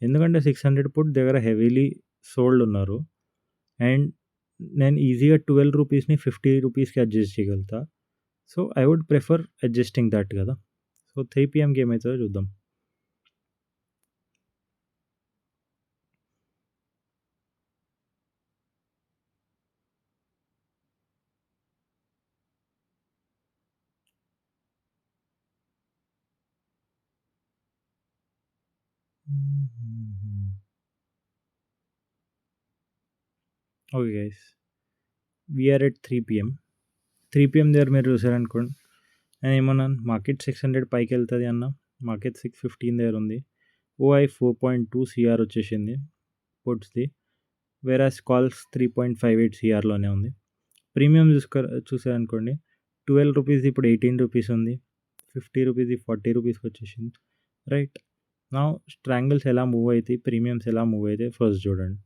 ఎందుకంటే 600 పుట్ దగ్గర హెవీలీ సోల్డ్ ఉన్నారు, అండ్ నేను ఈజీగా 12 రూపీస్ని 50 రూపీస్కి అడ్జస్ట్ చేయగలుగుతా. So I would prefer adjusting that కదా. సో 3 PMకి ఏమవుతుందో చూద్దాం. Okay guys, we're at 3 PM. 3 PM దగ్గర మీరు చూసారనుకోండి, నేను ఏమన్నాను, మార్కెట్ 600 పైకి వెళ్తుంది అన్న. మార్కెట్ 615 దగ్గర ఉంది. ఓఐ 4.2 CR వచ్చేసింది పుట్స్ది, వేరాస్ కాల్స్ 3.58 CRలోనే ఉంది. ప్రీమియం చూసారనుకోండి, 12 రూపీస్ ఇప్పుడు 18 రూపీస్ ఉంది, 50 రూపీస్ 40 రూపీస్కి వచ్చేసింది, రైట్? నా స్ట్రాంగిల్స్ ఎలా మూవ్ అవుతాయి, ప్రీమియమ్స్ ఎలా మూవ్ అవుతాయి ఫస్ట్ చూడండి.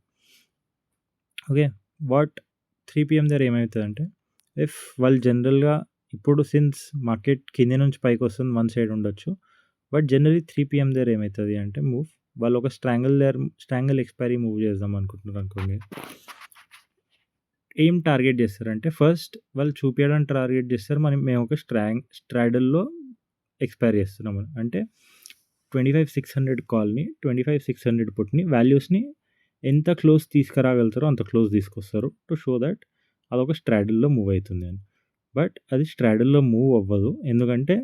ఓకే. వాట్ 3 PM దగ్గర ఏమవుతుందంటే, ఇఫ్ వాళ్ళు జనరల్గా ఇప్పుడు సిన్స్ మార్కెట్ కింద నుంచి పైకి వస్తుంది, వన్ సైడ్ ఉండొచ్చు, బట్ జనరలీ 3 PM దగ్గర ఏమవుతుంది అంటే వాళ్ళు ఒక స్ట్రాంగిల్ ఎక్స్పైరీ మూవ్ చేద్దాం అనుకుంటున్నారు అనుకోండి. ఏం టార్గెట్ చేస్తారంటే, ఫస్ట్ వాళ్ళు చూపించడానికి టార్గెట్ చేస్తారు, మేము ఒక స్ట్రాడల్లో ఎక్స్పైరీ చేస్తున్నాము అంటే 25,600 కాల్ని 25,600 పుట్ని వాల్యూస్ని ఎంత క్లోజ్ తీసుకురాగలుగుతారో అంత క్లోజ్ తీసుకొస్తారు టు షో దట్ అదొక స్ట్రాడిల్‌లో మూవ్ అయితుంది అని. బట్ అది స్ట్రాడిల్‌లో మూవ్ అవ్వదు. ఎందుకంటే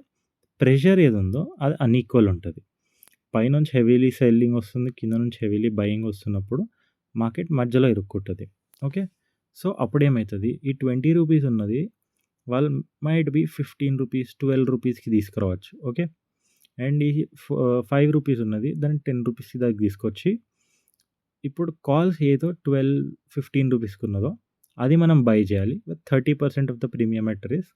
ప్రెషర్ ఏదుందో అది అన్‌ఈక్వల్ ఉంటది. పైనుంచి హెవీలీ సెల్లింగ్ వస్తుంది. కింద నుంచి హెవీలీ బయింగ్ వస్తున్నప్పుడు మార్కెట్ మధ్యలో ఇరుక్కుంటది. ఓకే. సో, అప్పుడేమైతది ఈ ₹20 ఉన్నది వాళ్ళు మైట్ బి ₹15, ₹12కి తీసుకురావచ్చు. ఓకే. అండ్ ఈ ₹5 ఉన్నది దాన్ని ₹10 దాకా తీసుకొచ్చి ఇప్పుడు కాల్స్ ఏదో 12, ₹15కి ఉన్నదో అది మనం బై చేయాలి. 30% off the premium at risk.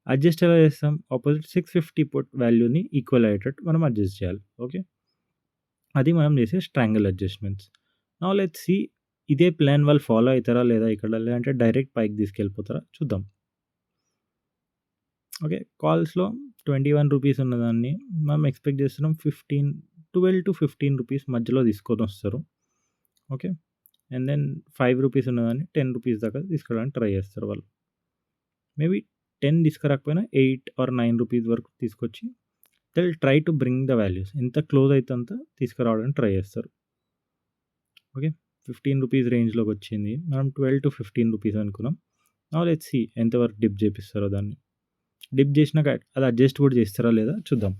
Adjust ఎలా చేస్తాం? అపోజిట్ 650 పుట్ వాల్యూని ఈక్వల్ అయ్యేటట్టు మనం అడ్జస్ట్ చేయాలి. ఓకే. అది మనం చేసే strangle adjustments. Now let's see ఇదే ప్లాన్ వాళ్ళు ఫాలో అయితారా లేదా ఇక్కడ? లేదంటే డైరెక్ట్ పైకి తీసుకెళ్ళిపోతారా? చూద్దాం. ఓకే. కాల్స్‌లో ₹21 ఉన్నదాన్ని మనం ఎక్స్‌పెక్ట్ చేస్తున్నాం 12-15 మధ్యలో తీసుకొనొస్తారు. ఓకే. అండ్ దెన్ ₹5 ఉన్నదాన్ని ₹10 దాకా తీసుకురావడానికి ట్రై చేస్తారు వాళ్ళు. మేబీ 10 తీసుకురాకపోయినా 8 ఆర్ ₹9 వరకు తీసుకొచ్చి they will try to bring the values. ఎంత క్లోజ్ అయితే అంత తీసుకురావడానికి ట్రై చేస్తారు. ఓకే. ₹15 రేంజ్‌లోకొచ్చింది. మనం ₹12-15 అనుకున్నాం. నౌ లెట్స్ సీ ఎంతవరకు డిప్ చేపిస్తారో దాన్ని. డిప్ చేసినాక అది అడ్జస్ట్ కూడా చేస్తారా లేదా చూద్దాం.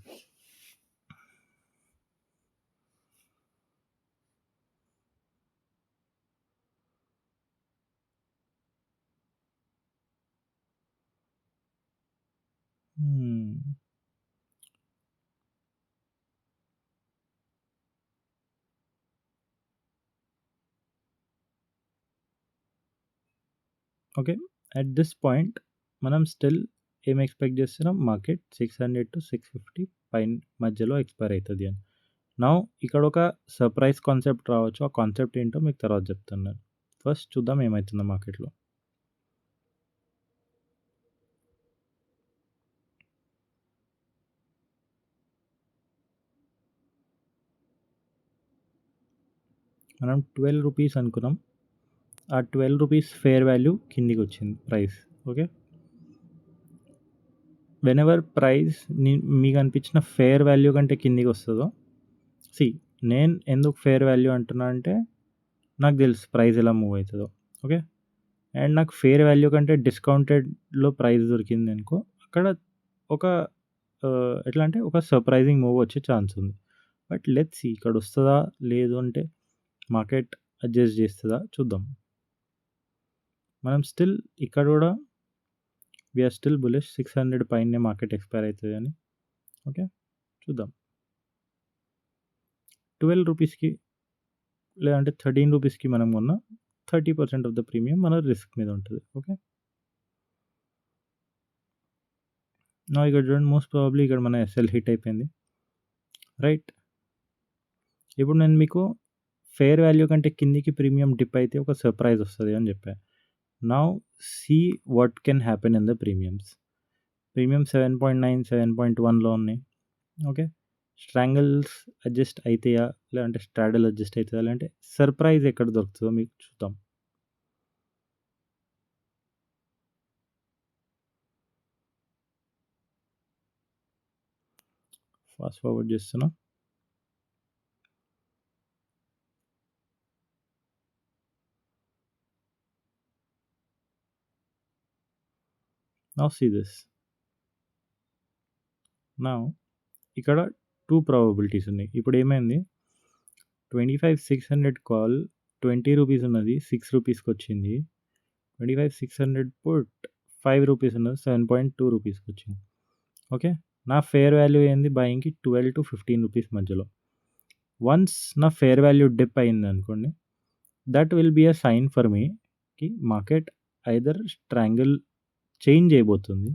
ఓకే. అట్ దిస్ పాయింట్ మనం స్టిల్ ఏం ఎక్స్‌పెక్ట్ చేస్తున్నాం? మార్కెట్ 600-650 పైన మధ్యలో ఎక్స్‌పైర్ అయితది అని. నౌ ఇక్కడ ఒక సర్ప్రైజ్ కాన్సెప్ట్ రావచ్చు. ఆ కాన్సెప్ట్ ఏంటో మీకు తర్వాత చెప్తాను నేను. ఫస్ట్ చూద్దాం ఏమైతుందో మార్కెట్‌లో. మనం ₹12 అనుకున్నాం. ఆ ₹12 ఫెయిర్ వాల్యూ కిందికొచ్చింది ప్రైస్. ఓకే. వెనెవర్ ప్రైస్ మీకు అనిపించిన ఫెయిర్ వాల్యూ కంటే కిందికొస్తదో సీ నేను ఎందుకు ఫెయిర్ వాల్యూ అంటున్నా అంటే నాకు తెలుసు ప్రైస్ ఎలా మూవ్ అయితదో. ఓకే. అండ్ నాకు ఫెయిర్ వాల్యూ కంటే డిస్కౌంటెడ్‌లో ప్రైస్ దొరికిందనుకో అక్కడ ఒక ఎట్లా అంటే ఒక సర్ప్రైజింగ్ మూవ్ వచ్చే ఛాన్స్ ఉంది. బట్ లెట్స్ సీ ఇక్కడొస్తదా? లేదు అంటే మార్కెట్ అడ్జస్ట్ చేస్తదా? చూద్దాం. మనం స్టిల్ ఇక్కడ కూడా వి ఆర్ స్టిల్ బులిష్ 600 పైనే మార్కెట్ ఎక్స్‌పైర్ అయితదని. ఓకే. చూద్దాం. ₹12కి లేదంటే ₹13కి మనం కొన్న 30% ఆఫ్ ద ప్రీమియం మన రిస్క్ మీద ఉంటది. ఓకే. నౌ ఇక్కడ చూడండి మోస్ట్ ప్రాబబ్లీ ఇక్కడ మన ఎస్ఎల్ హిట్ అయిపోయింది. రైట్. ఇప్పుడు నేను మీకు ఫెయిర్ వాల్యూ కంటే కిందికి ప్రీమియం డిప్ అయితే ఒక సర్ప్రైజ్ వస్తది అని చెప్పా. Now see what can happen in the premiums. Premium 7.9, 7.1లో ఉన్నాయి. ఓకే. స్ట్రాంగిల్స్ అడ్జస్ట్ అయితాయా? లేదంటే స్ట్రాడల్ అడ్జస్ట్ అయితదా? లేదంటే సర్ప్రైజ్ ఎక్కడ దొరుకుతదో మీకు చూద్దాం. ఫాస్ట్ ఫార్వర్డ్ చేస్తున్నా. Now see this. నౌ ఇక్కడ 2 ప్రాబబిలిటీస్ ఉన్నాయి. ఇప్పుడు ఏమైంది 25,600 కాల్ ₹20 ఉన్నది ₹6కి 25,600 పుట్ ₹5 ఉన్నది ₹7.2కి వచ్చింది. ఓకే. నా ఫెయిర్ వాల్యూ ఏంది బయింగ్‌కి ₹12-15 మధ్యలో. వన్స్ నా ఫెయిర్ వాల్యూ డిప్ అయిందనుకోండి that will be a sign for me కి మార్కెట్ ఐదర్ స్ట్రాంగిల్ చేంజ్ చేయబోతుంది.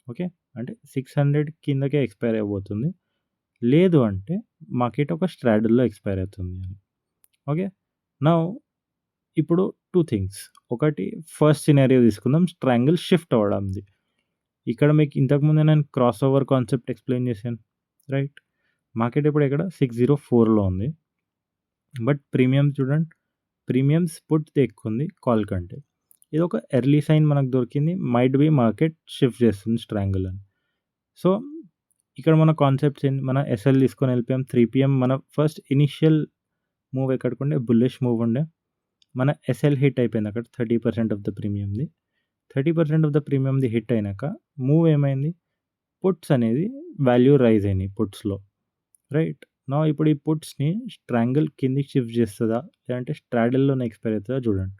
ఓకే. అంటే 600 కిందకే ఎక్స్‌పైర్ అవ్వబోతుంది. లేదు అంటే మార్కెట్ ఒక స్ట్రాడిల్‌లో ఎక్స్‌పైర్ అవుతుంది అని. ఓకే. నౌ ఇప్పుడు 2 థింగ్స్. ఒకటి ఫస్ట్ సినారియో తీసుకుందాం స్ట్రాంగిల్ షిఫ్ట్ అవ్వడంది. ఇక్కడ మీకు ఇంతకుముందే నేను క్రాస్ ఓవర్ కాన్సెప్ట్ ఎక్స్‌ప్లెయిన్ చేశాను. రైట్. మార్కెట్ ఇప్పుడు ఎక్కడ 604లో ఉంది. బట్ ప్రీమియం చూడండి ప్రీమియమ్స్ పుట్‌ది ఎక్కువుంది కాల్ కంటే. ఇదొక ఎర్లీ సైన్ మనకు దొరికింది. మైట్ బి మార్కెట్ షిఫ్ట్ చేస్తుంది స్ట్రాంగిల్ అని. సో, ఇక్కడ మన కాన్సెప్ట్స్ ఏంటి? మన ఎస్ఎల్ తీసుకొని వెళ్ళిపోయాం. 3 పీఎం మన ఫస్ట్ ఇనిషియల్ మూవ్ ఎక్కడికుండే బుల్లిష్ మూవ్ ఉండే. మన ఎస్ఎల్ హిట్ అయిపోయింది అక్కడ 30% ఆఫ్ ద ప్రీమియంది. 30% ఆఫ్ ద ప్రీమియంది హిట్ అయినాక మూవ్ ఏమైంది? పుట్స్ అనేది వాల్యూ రైజ్ అయినాయి పుట్స్‌లో. రైట్. నౌ ఇప్పుడు ఈ పుట్స్‌ని స్ట్రాంగిల్ కిందకి షిఫ్ట్ చేస్తదా? లేదంటే స్ట్రాడిల్‌లోనే ఎక్స్‌పైర్ అయితదా చూడండి.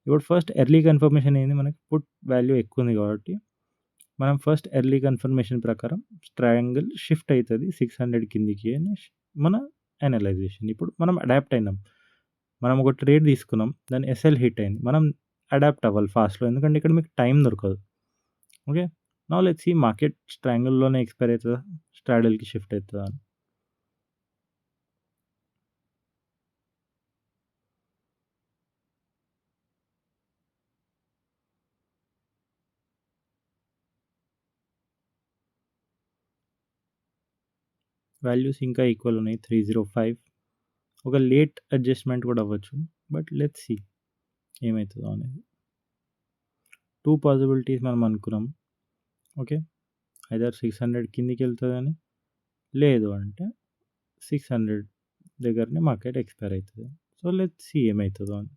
ఇప్పుడు ఫస్ట్ ఎర్లీ కన్ఫర్మేషన్ ఏంది మనకి పుట్ వాల్యూ ఎక్కువుంది కాబట్టి, మనం ఫస్ట్ ఎర్లీ కన్ఫర్మేషన్ ప్రకారం స్ట్రాంగిల్ షిఫ్ట్ అయితది 600 కిందికి అని మన అనలైజేషన్. ఇప్పుడు మనం అడాప్ట్ అయినాం. మనం ఒక ట్రేడ్ తీసుకున్నాం. దాని ఎస్ఎల్ హిట్ అయింది. మనం అడాప్ట్ అవ్వాలి ఫాస్ట్‌లో. ఎందుకంటే ఇక్కడ మీకు టైం దొరకదు. Okay. Now let's see market స్ట్రాంగిల్‌లోనే ఎక్స్‌పైర్ అయితదా? స్ట్రాడిల్‌కి షిఫ్ట్ అయితదా అని. వాల్యూస్ ఇంకా ఈక్వల్ ఉన్నాయి. 305 ఒక లేట్ అడ్జస్ట్‌మెంట్ కూడా అవ్వచ్చు. బట్ లెట్స్ సీ ఏమైతదో అనేది. 2 పాసిబిలిటీస్ మనం అనుకున్నాం. ఓకే. ఐదర్ 600 కిందికెళ్తదని, లేదు అంటే 600 దగ్గరనే మార్కెట్ ఎక్స్‌పైర్ అయితది. సో, లెట్స్ సీ ఏమైతదో అని.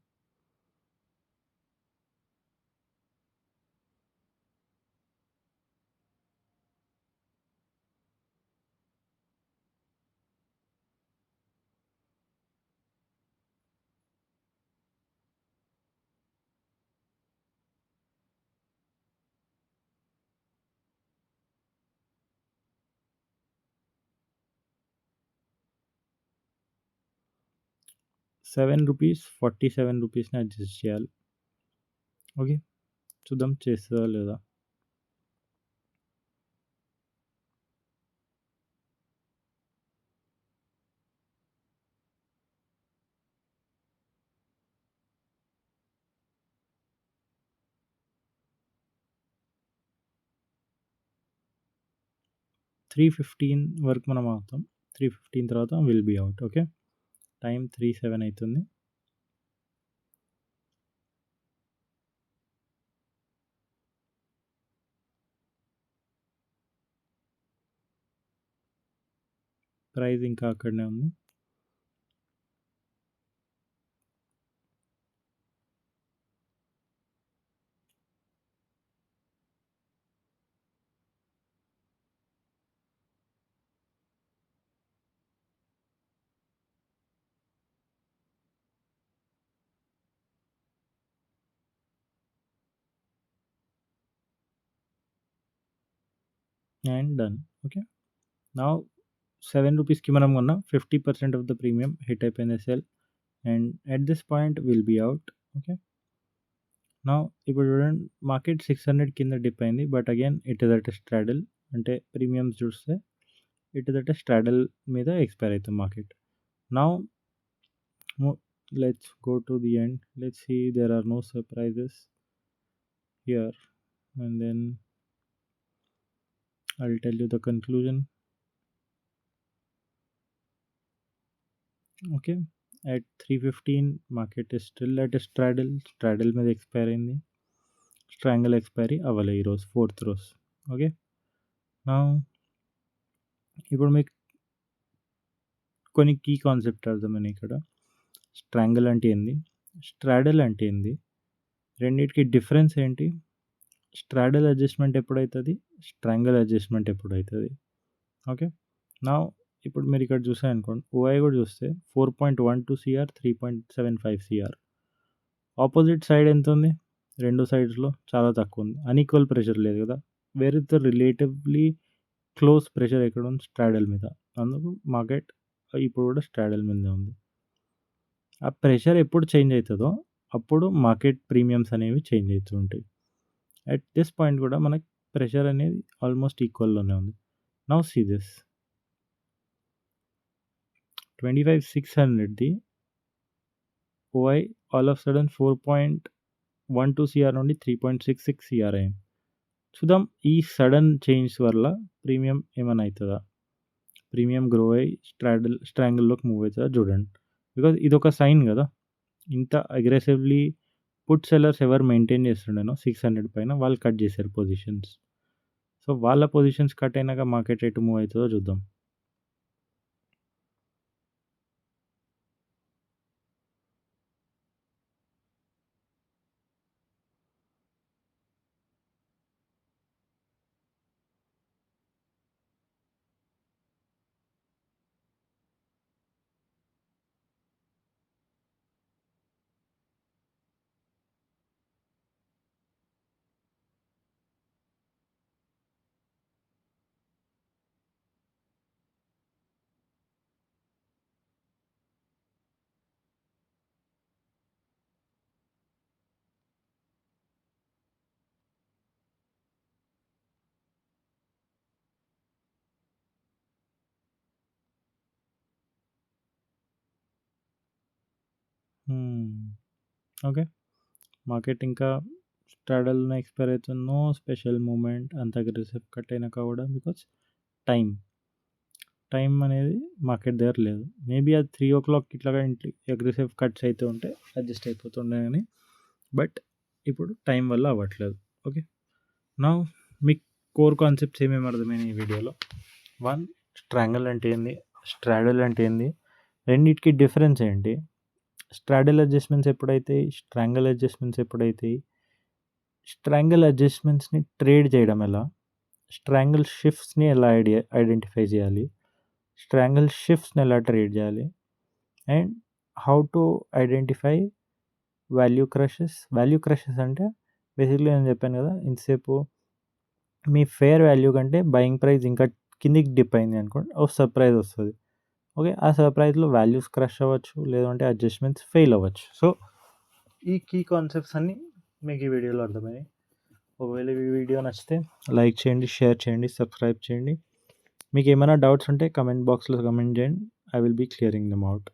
రూ. 47ని అడ్జస్ట్ చేయాలి. ఓకే. చూద్దాం చేస్తదా లేదా? త్రీ 15 వరకు మనం ఆగుతాం. 3:15 తర్వాత will be out. Okay. Time 3:07 అయితుంది. ప్రైస్ ఇంకా అక్కడనే ఉంది. And done. ఓకే. నౌ రూ. 7కి మనం కొన్నాం. 50% ఆఫ్ ద ప్రీమియం హిట్ అయిపోయింది SL. And at this point will be out. Okay. Now ఇప్పుడు చూడండి మార్కెట్ 600 కింద డిప్ అయింది. But again it is at a straddle. అంటే ప్రీమియమ్స్ చూస్తే it is at a straddle మీద ఎక్స్‌పైర్ అయితుంది market. Now let's go to the end. Let's see there are no surprises here. And then I'll tell you the conclusion. Okay. At 3:15 market is still at a straddle. Straddle మీద expire అయింది. స్ట్రాంగిల్ expiry అవ్వలే ఈరోజు 4th రోజు. Okay. Now ఇప్పుడు మీకు కొన్ని key concept అర్థమైనాయి ఇక్కడ. స్ట్రాంగిల్ అంటే ఏంది? స్ట్రాడల్ అంటే ఏంది? రెండిటికి డిఫరెన్స్ ఏంటి? స్ట్రాడల్ అడ్జస్ట్‌మెంట్ ఎప్పుడైతది? స్ట్రాంగిల్ అడ్జస్ట్‌మెంట్ ఎప్పుడైతది? ఓకే. నౌ ఇప్పుడు మీరు ఇక్కడ చూసారనుకోండి ఓఐ కూడా చూస్తే 4.12 సీఆర్, 3.75 సీఆర్. ఆపోజిట్ సైడ్ ఎంతుంది? రెండు సైడ్స్‌లో చాలా తక్కువుంది. అన్‌ఈక్వల్ ప్రెషర్ లేదు గదా! Where is the relatively close pressure ఎక్కడుంది? స్ట్రాడల్ మీద. అందుకు మార్కెట్ ఇప్పుడు కూడా స్ట్రాడల్ మీదనే ఉంది. ఆ ప్రెషర్ ఎప్పుడు చేంజ్ అయితదో, అప్పుడు మార్కెట్ ప్రీమియమ్స్ అనేవి చేంజ్ అయితూ ఉంటాయి. అట్ దిస్ పాయింట్ కూడా మనకి ప్రెషర్ అనేది ఆల్మోస్ట్ ఈక్వల్‌లోనే ఉంది. నౌ సీ దిస్ 25,600ది OI all of sudden 4.12 CR నుండి 3.66 సీఆర్ అయింది. చూద్దాం ఈ సడన్ చేంజ్ వల్ల ప్రీమియం ఏమైనా అయితదా? ప్రీమియం గ్రో అయ్యి స్ట్రాంగిల్‌లోకి మూవ్ అయితదా చూడండి. బికాజ్ ఇదొక సైన్ గదా! ఇంత అగ్రెసివ్‌లీ పుట్ సెల్లర్స్ ఎవరు మెయింటైన్ చేస్తుండేనో 600 పైన వాళ్ళు కట్ చేశారు పొజిషన్స్. సో, వాళ్ళ పొజిషన్స్ కట్ అయినాక మార్కెట్ ఎటు మూవ్ అయితదో చూద్దాం. ఓకే. మార్కెట్ ఇంకా స్ట్రాడల్‌లో ఎక్స్‌పైర్ అయితుంది. నో స్పెషల్ మూవ్‌మెంట్ అంత అగ్రెసివ్ కట్ అయినాక కూడా బికాజ్ టైం. టైం అనేది మార్కెట్ దగ్గర లేదు. మేబీ అది 3:00 ఇట్లాగా అగ్రెసివ్ కట్స్ అయితే ఉంటే అడ్జస్ట్ అయిపోతుండే గానీ బట్ ఇప్పుడు టైం వల్ల అవ్వట్లేదు. ఓకే. నౌ మీకు కోర్ కాన్సెప్ట్స్ ఏమేమి అర్థమైనాయి ఈ వీడియోలో? 1 స్ట్రాంగిల్ అంటే ఏంది? స్ట్రాడల్ అంటే ఏంది? రెండిటికి డిఫరెన్స్ ఏంటి? స్ట్రాడల్ అడ్జస్ట్‌మెంట్స్ ఎప్పుడైతాయి? స్ట్రాంగిల్ అడ్జస్ట్‌మెంట్స్ ఎప్పుడైతాయి? స్ట్రాంగిల్ అడ్జస్ట్‌మెంట్స్‌ని ట్రేడ్ చేయడం ఎలా? స్ట్రాంగిల్ షిఫ్ట్స్‌ని ఎలా ఐడెంటిఫై చేయాలి? స్ట్రాంగిల్ షిఫ్ట్స్‌ని ఎలా ట్రేడ్ చేయాలి? And how to identify value crushes. Value crushes అంటే బేసిక్‌లీ నేను చెప్పాను కదా ఇంతసేపు మీ ఫెయిర్ వాల్యూ కంటే బయింగ్ ప్రైస్ ఇంకా కిందికి డిప్ అయింది అనుకోండి, ఒక సర్ప్రైజ్ వస్తుంది. ఓకే. ఆ సర్ప్రైజ్లో వాల్యూస్ క్రష్ అవ్వచ్చు, లేదంటే అడ్జస్ట్మెంట్స్ ఫెయిల్ అవ్వచ్చు. సో ఈ కీ కాన్సెప్ట్స్ అన్నీ మీకు ఈ వీడియోలో అర్థమయ్యాయి. ఒకవేళ ఈ వీడియో నచ్చితే లైక్ చేయండి, షేర్ చేయండి, సబ్స్క్రైబ్ చేయండి. మీకు ఏమైనా డౌట్స్ ఉంటే కమెంట్ బాక్స్లో కమెంట్ చేయండి. I will be clearing them out.